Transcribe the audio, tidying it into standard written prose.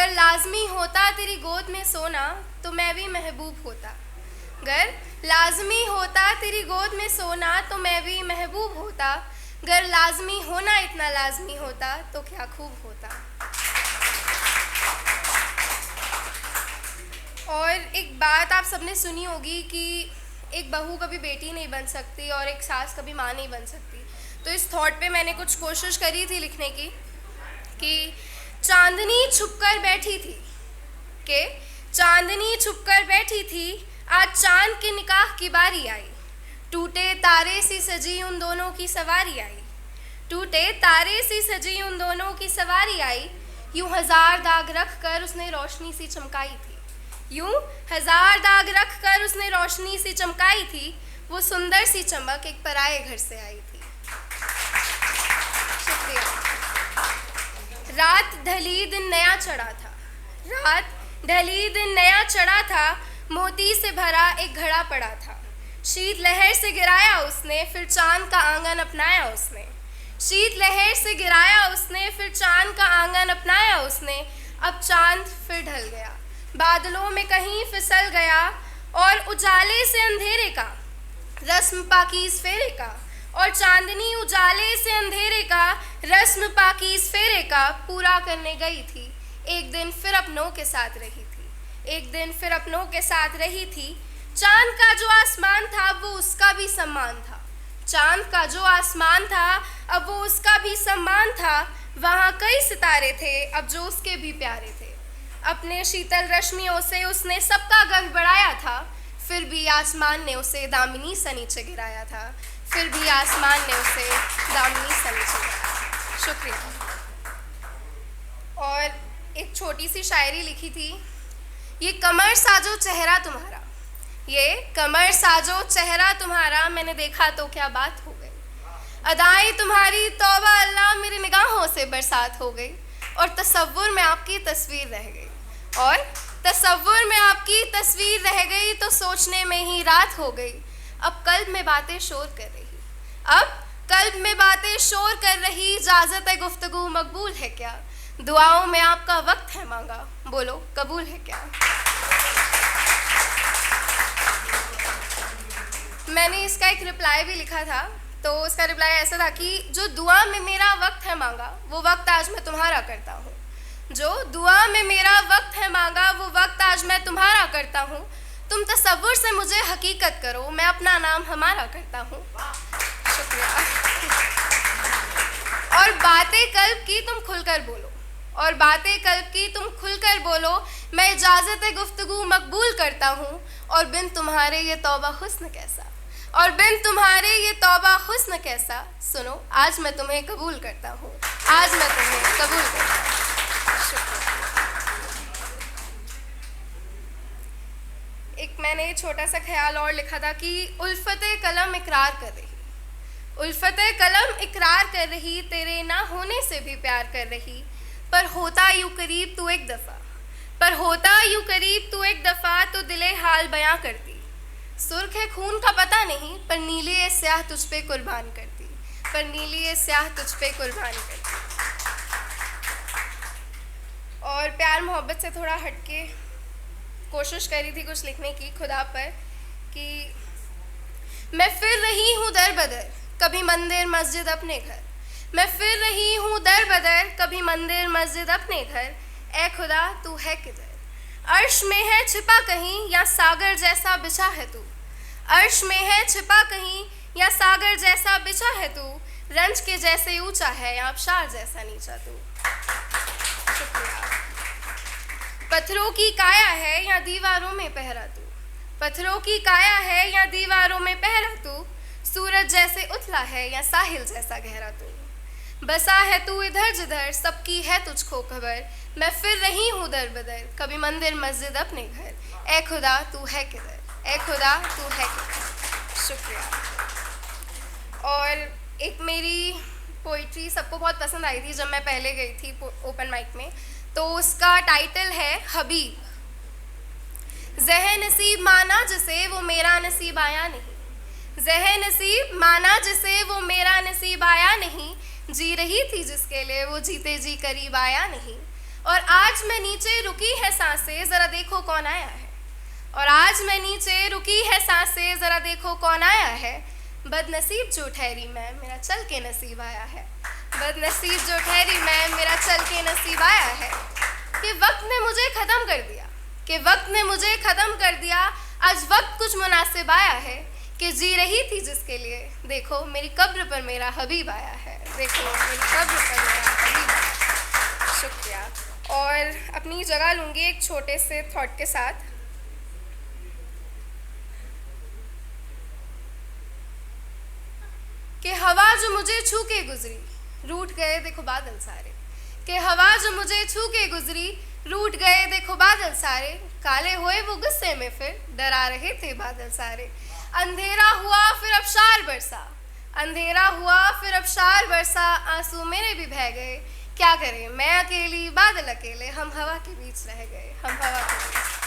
गर लाजमी होता तेरी गोद में सोना तो मैं भी महबूब होता। गर लाजमी होता तेरी गोद में सोना तो मैं भी महबूब होता। गर लाजमी होना इतना लाजमी होता तो क्या खूब होता। और एक बात आप सबने सुनी होगी कि एक बहू कभी बेटी नहीं बन सकती और एक सास कभी माँ नहीं बन सकती। तो इस थॉट पे मैंने कुछ कोशिश करी थी लिखने की कि चांदनी छुपकर बैठी थी, कि चांदनी छुपकर बैठी थी, आज चांद के निकाह की बारी आई। टूटे तारे सी सजी उन दोनों की सवारी आई। टूटे तारे सी सजी उन दोनों की सवारी आई। यूं हजार दाग रख कर उसने रोशनी सी चमकाई थी। यूं हजार दाग रख कर उसने रोशनी सी चमकाई थी। वो सुंदर सी चमक एक पराये घर से आई थी। शुक्रिया। रात ढली दिन नया चढ़ा था। रात ढली दिन नया चढ़ा था। मोती से भरा एक घड़ा पड़ा था। शीत लहर से गिराया उसने, फिर चांद का आंगन अपनाया उसने। शीत लहर से गिराया उसने, फिर चांद का आंगन अपनाया उसने। अब चांद फिर ढल गया, बादलों में कहीं फिसल गया, और उजाले से अंधेरे का रस्म पाकीज़ फेरे का, और चांदनी उजाले से अंधेरे का रस्म पाकीज़ फेरे का पूरा करने गई थी। एक दिन फिर अपनों के साथ रही थी। एक दिन फिर अपनों के साथ रही थी। चांद का जो आसमान था वो उसका भी सम्मान था। चांद का जो आसमान था अब वो उसका भी सम्मान था। वहाँ कई सितारे थे अब जो उसके भी प्यारे थे। अपने शीतल रश्मियों से उसने सबका गर्व बढ़ाया था। फिर भी आसमान ने उसे दामिनी से नीचे गिराया था। फिर भी आसमान ने उसे दामिनी से नीचे गिराया। शुक्रिया। और एक छोटी सी शायरी लिखी थी। ये कमर साजो चेहरा तुम्हारा, ये कमर साजो चेहरा तुम्हारा, मैंने देखा तो क्या बात हो गई। अदाएं तुम्हारी तौबा अल्लाह, मेरी निगाहों से बरसात हो गई। और तसव्वुर में आपकी तस्वीर रह गई। और तसव्वुर में आपकी तस्वीर रह गई तो सोचने में ही रात हो गई। अब कल्ब में बातें शोर कर रही, अब कल्ब में बातें शोर कर रही। इजाज़त है गुफ्तगू मकबूल है क्या, दुआओं में आपका वक्त है मांगा, बोलो कबूल है क्या। मैंने इसका एक रिप्लाई भी लिखा था। तो उसका रिप्लाई ऐसा था कि जो दुआ में मेरा वक्त है मांगा वो वक्त आज मैं तुम्हारा करता हूँ। जो दुआ में मेरा वक्त है मांगा वो वक्त आज मैं तुम्हारा करता हूँ। तुम तसव्वुर से मुझे हकीकत करो, मैं अपना नाम हमारा करता हूँ। शुक्रिया। और बातें कल्ब की तुम खुलकर बोलो, और बातें कल्ब की तुम खुलकर बोलो। मैं इजाज़त है गुफ्तगू मकबूल करता हूँ। और बिन तुम्हारे ये तौबा हुस्न कैसा, और बिन तुम्हारे ये तौबा हुस्न कैसा। सुनो आज मैं तुम्हें कबूल करता हूँ, आज मैं तुम्हें कबूल करता हूँ। एक मैंने छोटा सा ख्याल और लिखा था कि उल्फते कलम इकरार कर रही, उल्फते कलम इकरार कर रही, तेरे ना होने से भी प्यार कर रही। पर होता यूं करीब तू एक दफ़ा, पर होता यूं करीब तू एक दफ़ा, तो दिले हाल बयां करती। सुर्ख है खून का पता नहीं, पर नीली ये स्याह तुझ पे कुर्बान करती, पर नीली ये स्याह तुझ पे कुर्बान करती। और प्यार मोहब्बत से थोड़ा हटके कोशिश करी थी कुछ लिखने की खुदा पर कि मैं फिर रही हूँ दर बदर, कभी मंदिर मस्जिद अपने घर। मैं फिर रही हूँ दर बदर, कभी मंदिर मस्जिद अपने घर। ए खुदा तू है किधर, अर्श में है छिपा कहीं, या सागर जैसा बिछा है तू। अर्श में है छिपा कहीं, या सागर जैसा बिछा है तू। रंज के जैसे ऊंचा है, या आबशार जैसा नीचा तू। शुक्रिया। पत्थरों की काया है या दीवारों में पहरा तू, पत्थरों की काया है या दीवारों में पहरा तू। सूरज जैसे उथला है या साहिल जैसा गहरा तू। बसा है तू इधर जिधर, सबकी है तुझको खबर। मैं फिर रही हूँ दर बदर, कभी मंदिर मस्जिद अपने घर। ए खुदा तू है किधर, ए खुदा तू है किधर। शुक्रिया। और एक मेरी पोइट्री सबको बहुत पसंद आई थी जब मैं पहले गई थी ओपन माइक में। तो उसका टाइटल है हबीब। ज़ह नसीब माना जिसे वो मेरा नसीब आया नहीं, ज़ह नसीब माना जिसे वो मेरा नसीब आया नहीं। जी रही थी जिसके लिए वो जीते जी करीब आया नहीं। और आज मैं नीचे रुकी है सांसें, जरा देखो कौन आया है। और आज मैं नीचे रुकी है सांसें, जरा देखो कौन आया है। बदनसीब जो ठहरी मैं, मेरा चल के नसीब आया है। बदनसीब जो ठहरी मैं, मेरा चल के नसीब आया है। कि वक्त ने मुझे ख़त्म कर दिया, कि वक्त ने मुझे ख़त्म कर दिया। आज वक्त कुछ मुनासिब आया है कि जी रही थी जिसके लिए, देखो मेरी कब्र पर मेरा हबीब आया है। देखो मेरी कब्र पर मेरा हबीब आया है। शुक्रिया। और अपनी जगह लूँगी एक छोटे से थॉट के साथ। कि हवा जो मुझे छू के गुजरी, रूठ गए देखो बादल सारे। कि हवा जो मुझे छू के गुजरी, रूठ गए देखो बादल सारे। काले हुए वो गुस्से में, फिर डरा रहे थे बादल सारे। अंधेरा हुआ फिर अबशार बरसा, अंधेरा हुआ फिर अबशार बरसा। आंसू मेरे भी बह गए, क्या करें मैं अकेली बादल अकेले। हम हवा के बीच रह गए, हम हवा के बीच।